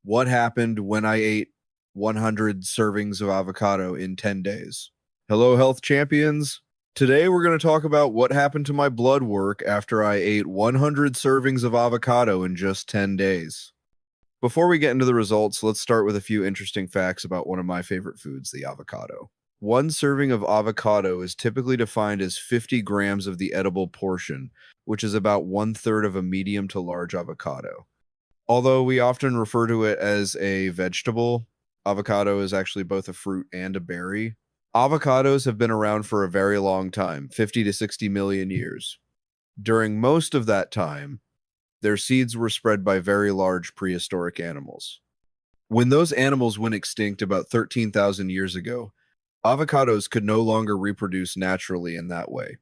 What happened when I ate 100 servings of avocado in 10 days? Hello, health champions. Today we're going to talk about what happened to my blood work after I ate 100 servings of avocado in just 10 days. Before we get into the results, let's start with a few interesting facts about one of my favorite foods, the avocado. One serving of avocado is typically defined as 50 grams of the edible portion, which is about one third of a medium to large avocado. Although we often refer to it as a vegetable, avocado is actually both a fruit and a berry. Avocados have been around for a very long time, 50 to 60 million years. During most of that time, their seeds were spread by very large prehistoric animals. When those animals went extinct about 13,000 years ago, avocados could no longer reproduce naturally in that way.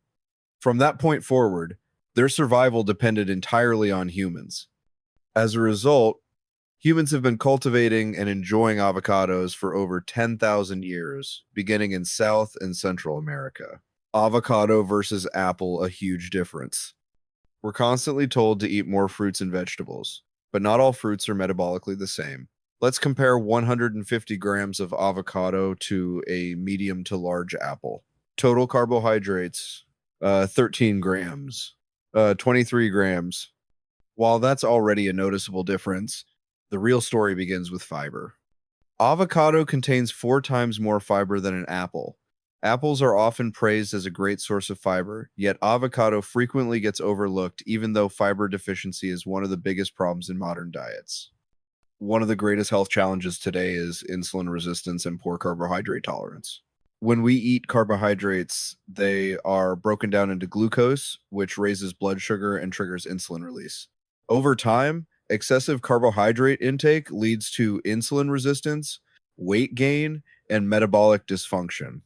From that point forward, their survival depended entirely on humans. As a result, humans have been cultivating and enjoying avocados for over 10,000 years, beginning in South and Central America. Avocado versus apple, a huge difference. We're constantly told to eat more fruits and vegetables, but not all fruits are metabolically the same. Let's compare 150 grams of avocado to a medium to large apple. Total carbohydrates, 13 grams, 23 grams. While that's already a noticeable difference, the real story begins with fiber. Avocado contains 4 times more fiber than an apple. Apples are often praised as a great source of fiber, yet avocado frequently gets overlooked even though fiber deficiency is one of the biggest problems in modern diets. One of the greatest health challenges today is insulin resistance and poor carbohydrate tolerance. When we eat carbohydrates, they are broken down into glucose, which raises blood sugar and triggers insulin release. Over time, excessive carbohydrate intake leads to insulin resistance, weight gain, and metabolic dysfunction.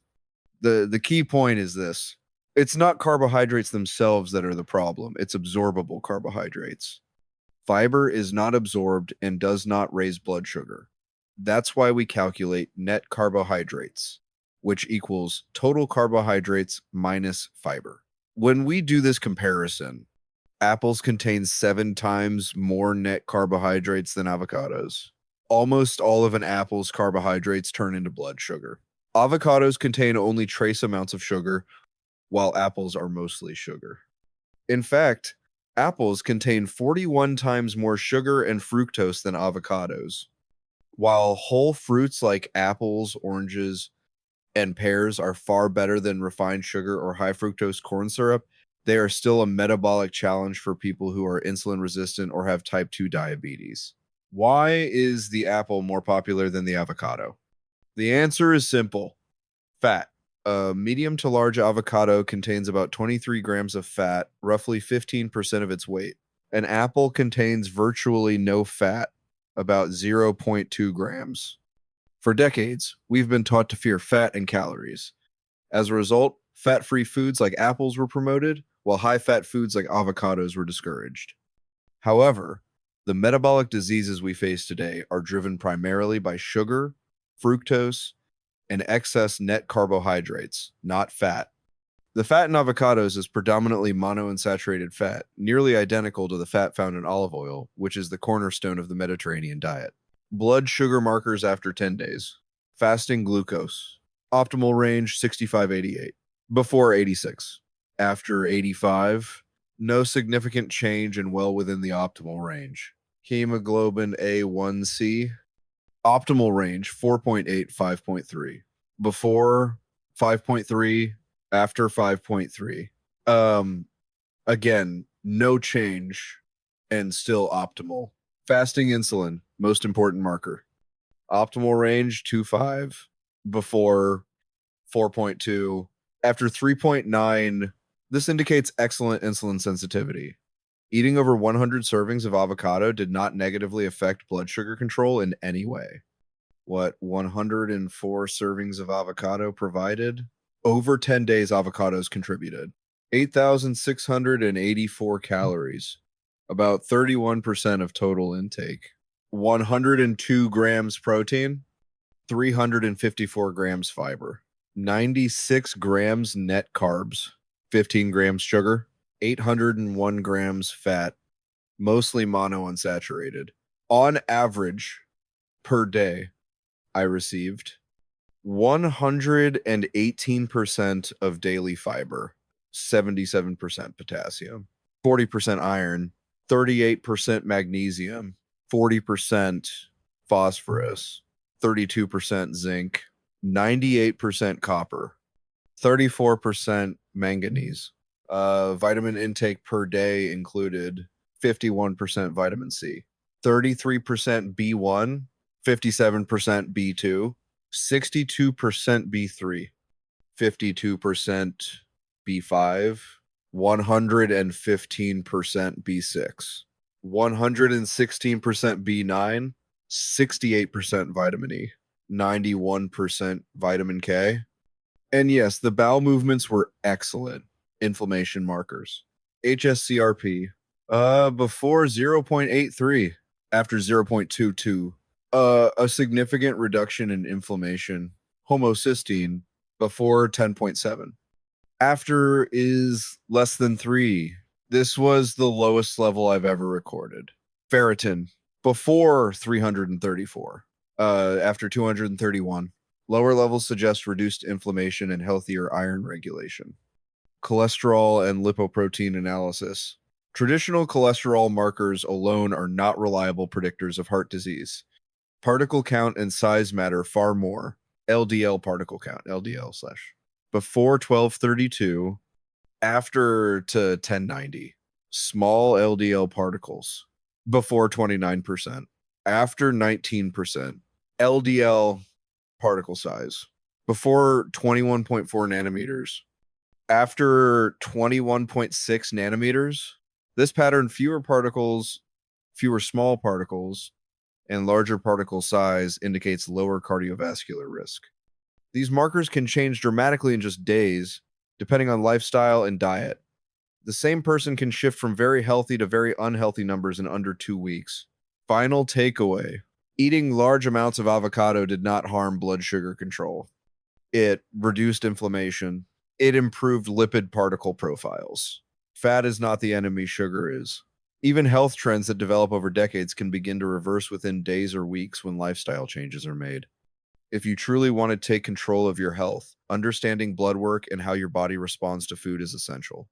The key point is this. It's not carbohydrates themselves that are the problem, it's absorbable carbohydrates. Fiber is not absorbed and does not raise blood sugar. That's why we calculate net carbohydrates, which equals total carbohydrates minus fiber. When we do this comparison, apples contain 7 times more net carbohydrates than avocados. Almost all of an apple's carbohydrates turn into blood sugar. Avocados contain only trace amounts of sugar, while apples are mostly sugar. In fact, apples contain 41 times more sugar and fructose than avocados. While whole fruits like apples, oranges, and pears are far better than refined sugar or high fructose corn syrup, they are still a metabolic challenge for people who are insulin resistant or have type 2 diabetes. Why is the apple more popular than the avocado? The answer is simple. Fat. A medium to large avocado contains about 23 grams of fat, roughly 15% of its weight. An apple contains virtually no fat, about 0.2 grams. For decades, we've been taught to fear fat and calories. As a result, fat-free foods like apples were promoted, while high-fat foods like avocados were discouraged. However, the metabolic diseases we face today are driven primarily by sugar, fructose, and excess net carbohydrates, not fat. The fat in avocados is predominantly monounsaturated fat, nearly identical to the fat found in olive oil, which is the cornerstone of the Mediterranean diet. Blood sugar markers after 10 days. Fasting glucose. Optimal range 65-88. Before 86. After 85, no significant change and well within the optimal range. Hemoglobin A1C. Optimal range 4.8, 5.3. Before 5.3, after 5.3. Again, no change and still optimal. Fasting insulin, most important marker. Optimal range 2.5, before 4.2. After 3.9, this indicates excellent insulin sensitivity. Eating over 100 servings of avocado did not negatively affect blood sugar control in any way. What 104 servings of avocado provided? Over 10 days, avocados contributed 8,684 calories, about 31% of total intake. 102 grams protein, 354 grams fiber, 96 grams net carbs, 15 grams sugar, 801 grams fat, mostly monounsaturated. On average, per day, I received 118% of daily fiber, 77% potassium, 40% iron, 38% magnesium, 40% phosphorus, 32% zinc, 98% copper, 34% manganese. Vitamin intake per day included 51% vitamin C, 33% B1, 57% B2, 62% B3, 52% B5, 115% B6, 116% B9, 68% vitamin E, 91% vitamin K. And yes, the bowel movements were excellent. Inflammation markers. HSCRP before 0.83, after 0.22. A significant reduction in inflammation. Homocysteine before 10.7. After is less than 3. This was the lowest level I've ever recorded. Ferritin before 334. After 231. Lower levels suggest reduced inflammation and healthier iron regulation. Cholesterol and lipoprotein analysis. Traditional cholesterol markers alone are not reliable predictors of heart disease. Particle count and size matter far more. LDL particle count, LDL slash. Before 1232, after to 1090. Small LDL particles. Before 29%. After 19%. LDL particle size. Before 21.4 nanometers. After 21.6 nanometers. This pattern, fewer small particles, and larger particle size indicates lower cardiovascular risk. These markers can change dramatically in just days, depending on lifestyle and diet. The same person can shift from very healthy to very unhealthy numbers in under 2 weeks. Final takeaway. Eating large amounts of avocado did not harm blood sugar control. It reduced inflammation. It improved lipid particle profiles. Fat is not the enemy, sugar is. Even health trends that develop over decades can begin to reverse within days or weeks when lifestyle changes are made. If you truly want to take control of your health, understanding blood work and how your body responds to food is essential.